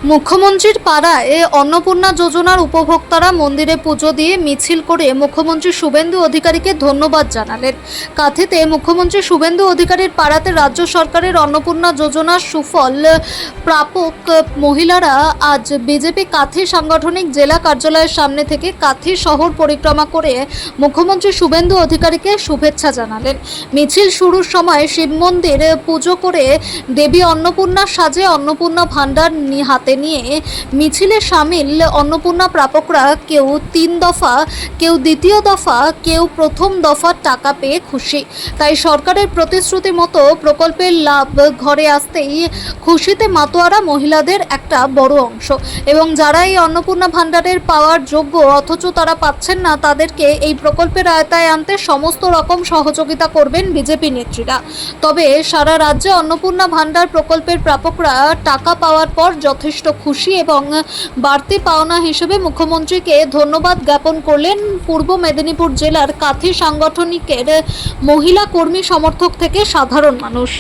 মুখ্যমন্ত্রীর পাড়ায় অন্নপূর্ণা যোজনার উপভোক্তারা মন্দিরে পুজো দিয়ে মিছিল করে মুখ্যমন্ত্রী শুভেন্দু অধিকারীকে ধন্যবাদ জানালেন। কাঁথিতে মুখ্যমন্ত্রী শুভেন্দু অধিকারীর পাড়াতে রাজ্য সরকারের অন্নপূর্ণা যোজনার সুফল প্রাপক মহিলারা আজ বিজেপি কাঁথি সাংগঠনিক জেলা কার্যালয়ের সামনে থেকে কাঁথি শহর পরিক্রমা করে মুখ্যমন্ত্রী শুভেন্দু অধিকারীকে শুভেচ্ছা জানালেন। মিছিল শুরুর সময় শিব মন্দির পুজো করে দেবী অন্নপূর্ণার সাজে অন্নপূর্ণা ভাণ্ডার হাতে নিয়ে মিছিলে সামিল অন্নপূর্ণা প্রাপকরা কেউ 3 দফা, কেউ দ্বিতীয় দফা, কেউ প্রথম দফার টাকা পেয়ে খুশি। তাই সরকারের প্রতিশ্রুতি মতো প্রকল্পের লাভ ঘরে আসতেই খুশিতে মাতোয়ারা মহিলাদের একটা বড় অংশ। এবং যারা এই অন্নপূর্ণা ভাণ্ডারের পাওয়ার যোগ্য অথচ তারা পাচ্ছেন না, তাদেরকে এই প্রকল্পের আয়তায় আনতে সমস্ত রকম সহযোগিতা করবেন বিজেপি নেত্রীরা। তবে সারা রাজ্যে অন্নপূর্ণা ভাণ্ডার প্রকল্পের প্রাপকরা টাকা পাওয়ার পর যথেষ্ট খুশি এবং বাড়তি পাওনা হিসেবে মুখ্যমন্ত্রীকে ধন্যবাদ জ্ঞাপন করলেন পূর্ব মেদিনীপুর জেলার কাঁথি সাংগঠনিকের মহিলা কর্মী সমর্থক থেকে সাধারণ মানুষ।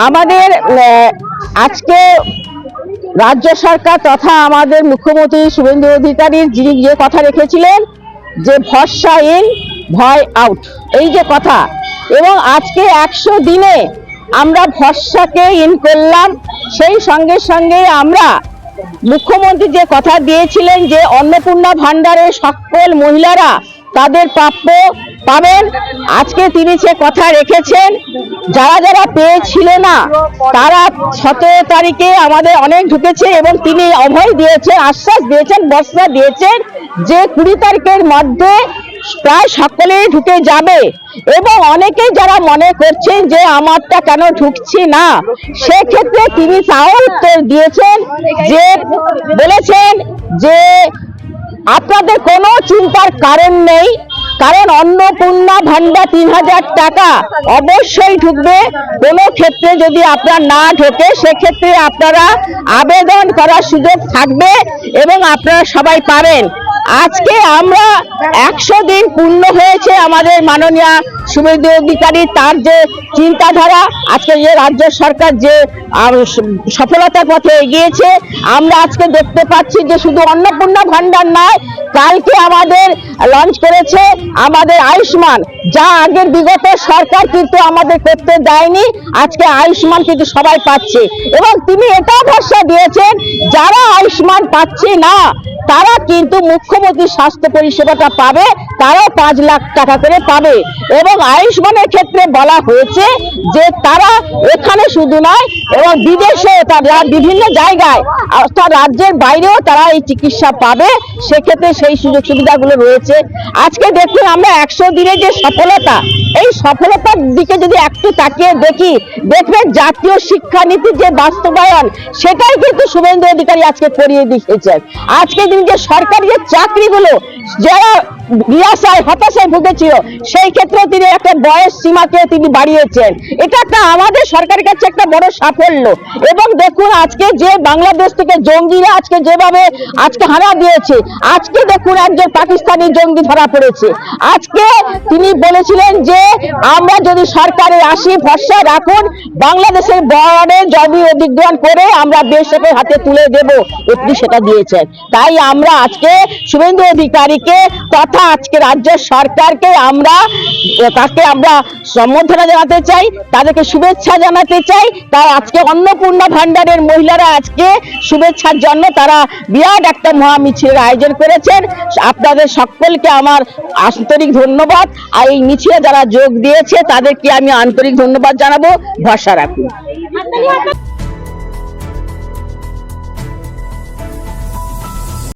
আমাদের আজকে রাজ্য সরকার তথা আমাদের মুখ্যমন্ত্রী শুভেন্দু অধিকারীর যিনি যে কথা রেখেছিলেন যে ভরসা ইন ভয় আউট, এই যে কথা, এবং আজকে 100 দিনে আমরা ভরসাকে ইন করলাম। সেই সঙ্গে সঙ্গে আমরা মুখ্যমন্ত্রী যে কথা দিয়েছিলেন যে অন্নপূর্ণা ভাণ্ডারের সকল মহিলারা তাদের প্রাপ্য পাবেন, আজকে তিনি সে কথা রেখেছেন। যারা যারা পেয়েছিল না তারা 17 তারিখে আমাদের অনেক ঢুকেছে এবং তিনি অভয় দিয়েছেন, আশ্বাস দিয়েছেন, ভরসা দিয়েছেন যে 20 তারিখের মধ্যে প্রায় সকলেই ঢুকে যাবে। এবং অনেকেই যারা মনে করছেন যে আমারটা কেন ঢুকছি না, সেক্ষেত্রে তিনি তাও উত্তর দিয়েছেন যে বলেছেন যে আপনাদের কোনো চিন্তার কারণ নেই, কারণ অন্নপূর্ণা ভাণ্ডার 3000 টাকা অবশ্যই ঢুকবে। কোনো ক্ষেত্রে যদি আপনার না ঢোকে সেক্ষেত্রে আপনারা আবেদন করার সুযোগ থাকবে এবং আপনারা সবাই পাবেন। আজকে আমরা 100 দিন পূর্ণ হয়েছে আমাদের মাননীয় শুভেন্দু অধিকারী, তার যে চিন্তাধারা, আজকে যে রাজ্য সরকার যে সফলতার পথে এগিয়েছে, আমরা আজকে দেখতে পাচ্ছি যে শুধু অন্নপূর্ণা ভাণ্ডার নয়, কালকে আমাদের লঞ্চ করেছে আমাদের আয়ুষ্মান, যা আগের বিগত সরকার কিন্তু আমাদের করতে দেয়নি, আজকে আয়ুষ্মান কিন্তু সবাই পাচ্ছে। এবং তিনি এটাও ভরসা দিয়েছেন যারা আয়ুষ্মান পাচ্ছে না তারা কিন্তু মুখ্যমন্ত্রীর স্বাস্থ্য পরিষেবাটা পাবে, তারাও 5 লাখ টাকা করে পাবে। এবং আয়ুষ্মানের ক্ষেত্রে বলা হয়েছে যে তারা এখানে শুধু নয় এবং বিদেশে তারা বিভিন্ন জায়গায় অর্থাৎ রাজ্যের বাইরেও তারা এই চিকিৎসা পাবে, সেক্ষেত্রে সেই সুযোগ সুবিধাগুলো রয়েছে। আজকে দেখুন আমরা 100 দিনের যে সফলতা, এই সফলতার দিকে যদি একটু তাকিয়ে দেখি, দেখবেন জাতীয় শিক্ষানীতির যে বাস্তবায়ন সেটাই কিন্তু শুভেন্দু অধিকারী আজকে করিয়ে দেখিয়েছেন। আজকে তিনি যে সরকারি যে চাকরিগুলো যারা নিরাশায় হতাশায় ভুগেছিল, সেই ক্ষেত্রে তিনি একটা বয়স সীমাকে তিনি বাড়িয়েছেন। এটা একটা আমাদের সরকারের কাছে একটা বড় সাফল্য। এবং দেখুন আজকে যে বাংলাদেশ থেকে জঙ্গিরা আজকে যেভাবে আজকে হানা দিয়েছে, আজকে দেখুন একজন পাকিস্তানি জঙ্গি ধরা পড়েছে। আজকে তিনি বলেছিলেন যে আমরা যদি সরকারে আসি ভরসা রাখুন, বাংলাদেশের বর্ডারে জমি অধিগ্রহণ করে আমরা বেসরকারি হাতে তুলে দেব, আপনি সেটা দিয়েছেন। তাই আমরা আজকে শুভেন্দু অধিকারীকে তথা আজকে রাজ্য সরকারকে আমরা সম্বর্ধনা জানাতে চাই, তাদেরকে শুভেচ্ছা জানাতে চাই। তাই আজকে অন্নপূর্ণা ভাণ্ডারের মহিলারা আজকে শুভেচ্ছার জন্য তারা বিরাট একটা মহা মিছিলের আয়োজন করেছেন। আপনাদের সকলকে আমার আন্তরিক ধন্যবাদ। আর এই মিছিলে যারা যোগ দিয়েছে তাদেরকে আমি আন্তরিক ধন্যবাদ জানাবো। ভরসা রাখুন।